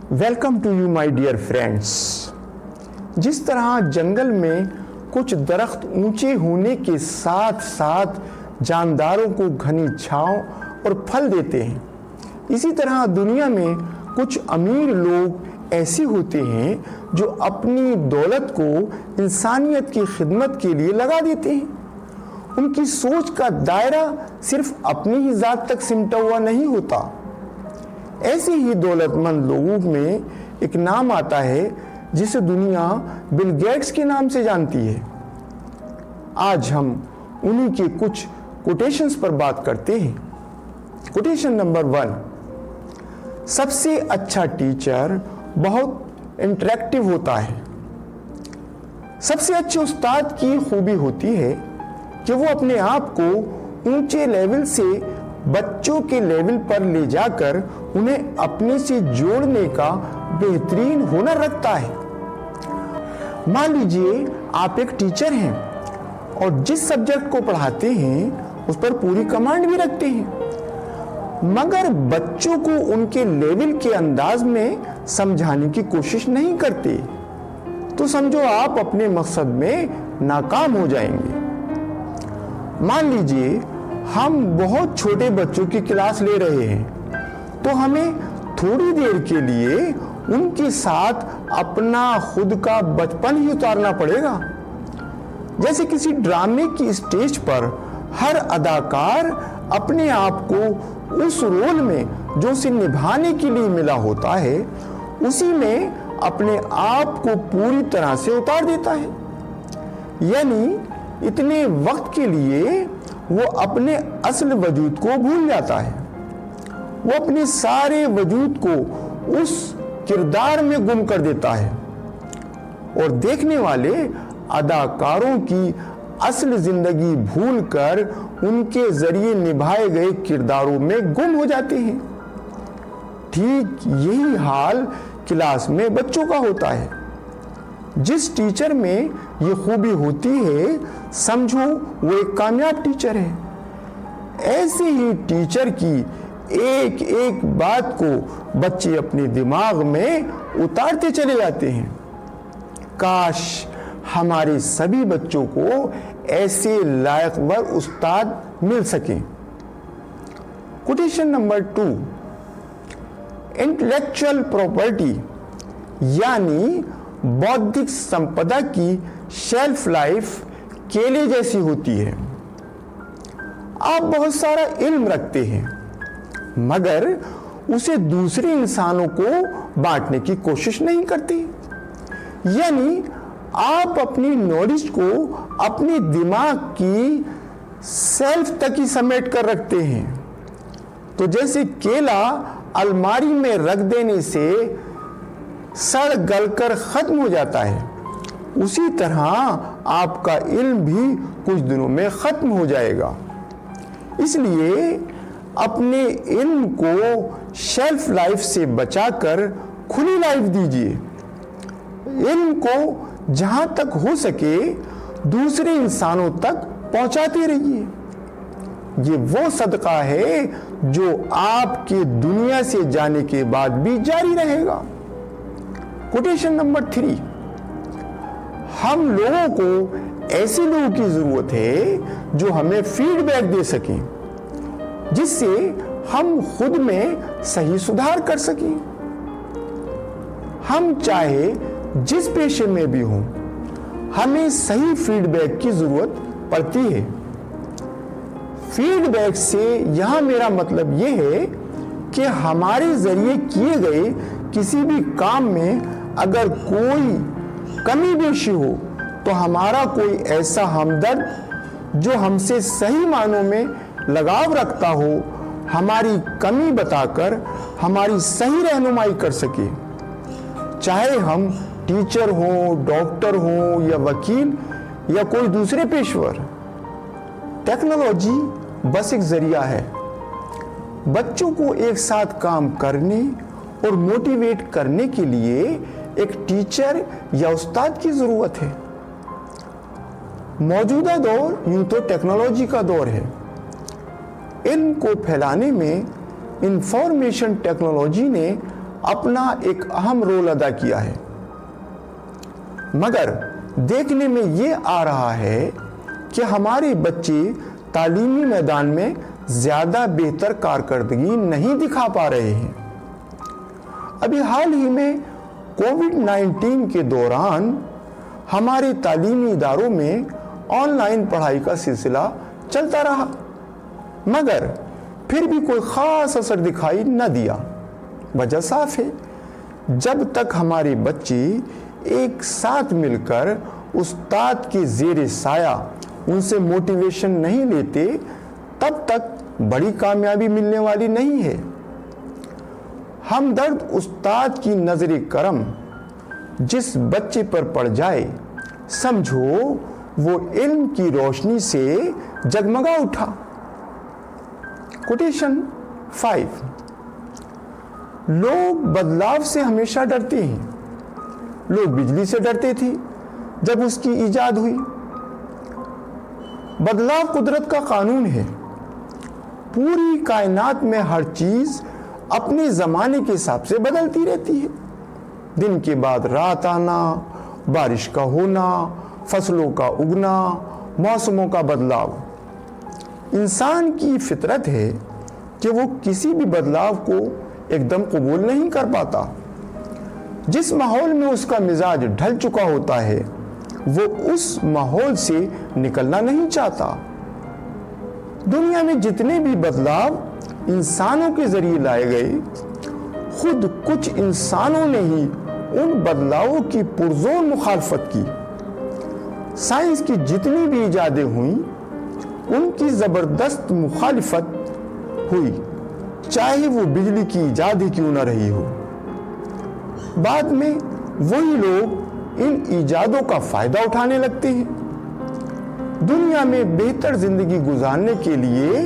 Welcome to you my dear friends. जिस तरह जंगल में कुछ दरख्त ऊंचे होने के साथ साथ जानदारों को घनी छांव और फल देते हैं, इसी तरह दुनिया में कुछ अमीर लोग ऐसे होते हैं जो अपनी दौलत को इंसानियत की खिदमत के लिए लगा देते हैं। उनकी सोच का दायरा सिर्फ अपनी ही ज़ात तक सिमटा हुआ नहीं होता। ऐसे ही दौलतमंद लोगों में एक नाम आता है जिसे दुनिया बिल गेट्स के नाम से जानती है। आज हम उन्हीं के कुछ कोटेशंस पर बात करते हैं। कोटेशन नंबर 1, सबसे अच्छा टीचर बहुत इंटरेक्टिव होता है। सबसे अच्छे उस्ताद की खूबी होती है कि वो अपने आप को ऊंचे लेवल से बच्चों के लेवल पर ले जाकर उन्हें अपने से जोड़ने का बेहतरीन हुनर रखता है। मान लीजिए आप एक टीचर हैं और जिस सब्जेक्ट को पढ़ाते हैं उस पर पूरी कमांड भी रखते हैं, मगर बच्चों को उनके लेवल के अंदाज में समझाने की कोशिश नहीं करते, तो समझो आप अपने मकसद में नाकाम हो जाएंगे। मान लीजिए हम बहुत छोटे बच्चों की क्लास ले रहे हैं, तो हमें थोड़ी देर के लिए उनके साथ अपना खुद का बचपन ही उतारना पड़ेगा। जैसे किसी ड्रामे की स्टेज पर हर अदाकार अपने आप को उस रोल में जो उसे निभाने के लिए मिला होता है, उसी में अपने आप को पूरी तरह से उतार देता है। यानी इतने वक्त के लिए वो अपने असल वजूद को भूल जाता है। वो अपने सारे वजूद को उस किरदार में गुम कर देता है और देखने वाले अदाकारों की असल जिंदगी भूलकर उनके जरिए निभाए गए किरदारों में गुम हो जाते हैं। ठीक यही हाल क्लास में बच्चों का होता है। जिस टीचर में ये खूबी होती है, समझो वो एक कामयाब टीचर है। ऐसे ही टीचर की एक एक बात को बच्चे अपने दिमाग में उतारते चले जाते हैं। काश हमारे सभी बच्चों को ऐसे लायकवर उस्ताद मिल सके। कोटेशन नंबर 2, इंटेलेक्चुअल प्रॉपर्टी यानी बौद्धिक संपदा की शेल्फ लाइफ केले जैसी होती है। आप बहुत सारा इल्म रखते हैं, मगर उसे दूसरे इंसानों को बांटने की कोशिश नहीं करते। यानी आप अपनी नॉलेज को अपने दिमाग की सेल्फ तक ही समेट कर रखते हैं। तो जैसे केला अलमारी में रख देने से सड़ गलकर खत्म हो जाता है, उसी तरह आपका इल्म भी कुछ दिनों में खत्म हो जाएगा। इसलिए अपने इल्म को शेल्फ लाइफ से बचाकर खुली लाइफ दीजिए। इल्म को जहां तक हो सके दूसरे इंसानों तक पहुंचाते रहिए। ये वो सदका है जो आपके दुनिया से जाने के बाद भी जारी रहेगा। कोटेशन नंबर 3, हम लोगों को ऐसे लोगों की जरूरत है जो हमें फीडबैक दे सकें, जिससे हम खुद में सही सुधार कर सकें। हम चाहे जिस पेशे में भी हों, हमें सही फीडबैक की जरूरत पड़ती है। फीडबैक से यहां मेरा मतलब यह है कि हमारे जरिए किए गए किसी भी काम में अगर कोई कमी बेशी हो, तो हमारा कोई ऐसा हमदर्द जो हमसे सही मानों में लगाव रखता हो, हमारी कमी बताकर हमारी सही रहनुमाई कर सके। चाहे हम टीचर हो, डॉक्टर हो या वकील या कोई दूसरे पेशवर। टेक्नोलॉजी बस एक जरिया है। बच्चों को एक साथ काम करने और मोटिवेट करने के लिए एक टीचर या उस्ताद की जरूरत है। मौजूदा दौर यूं तो टेक्नोलॉजी का दौर है। इल्म को फैलाने में इंफॉर्मेशन टेक्नोलॉजी ने अपना एक अहम रोल अदा किया है, मगर देखने में ये आ रहा है कि हमारे बच्चे तालीमी मैदान में ज़्यादा बेहतर कारकर्दगी नहीं दिखा पा रहे हैं। अभी हाल ही में कोविड-19 के दौरान हमारे तालीमी इदारों में ऑनलाइन पढ़ाई का सिलसिला चलता रहा, मगर फिर भी कोई ख़ास असर दिखाई न दिया। वजह साफ है, जब तक हमारे बच्चे एक साथ मिलकर उस्ताद के ज़ेरे साया उनसे मोटिवेशन नहीं लेते, तब तक बड़ी कामयाबी मिलने वाली नहीं है। हमदर्द उस्ताद की नजर करम जिस बच्चे पर पड़ जाए, समझो वो इल्म की रोशनी से जगमगा उठा। कोटेशन 5। लोग बदलाव से हमेशा डरते हैं। लोग बिजली से डरते थे जब उसकी ईजाद हुई। बदलाव कुदरत का कानून है। पूरी कायनात में हर चीज अपने जमाने के हिसाब से बदलती रहती है। दिन के बाद रात आना, बारिश का होना, फसलों का उगना, मौसमों का बदलाव। इंसान की फितरत है कि वो किसी भी बदलाव को एकदम कबूल नहीं कर पाता। जिस माहौल में उसका मिजाज ढल चुका होता है, वो उस माहौल से निकलना नहीं चाहता। दुनिया में जितने भी बदलाव इंसानों के जरिए लाए गए, खुद कुछ इंसानों ने ही उन बदलावों की पुरजोर मुखालफत की। साइंस की जितनी भी इजादें हुई, उनकी जबरदस्त मुखालिफत हुई, चाहे वो बिजली की इजाद ही क्यों न रही हो। बाद में वही लोग इन इजादों का फायदा उठाने लगते हैं। दुनिया में बेहतर जिंदगी गुजारने के लिए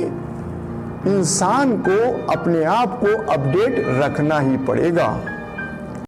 इंसान को अपने आप को अपडेट रखना ही पड़ेगा।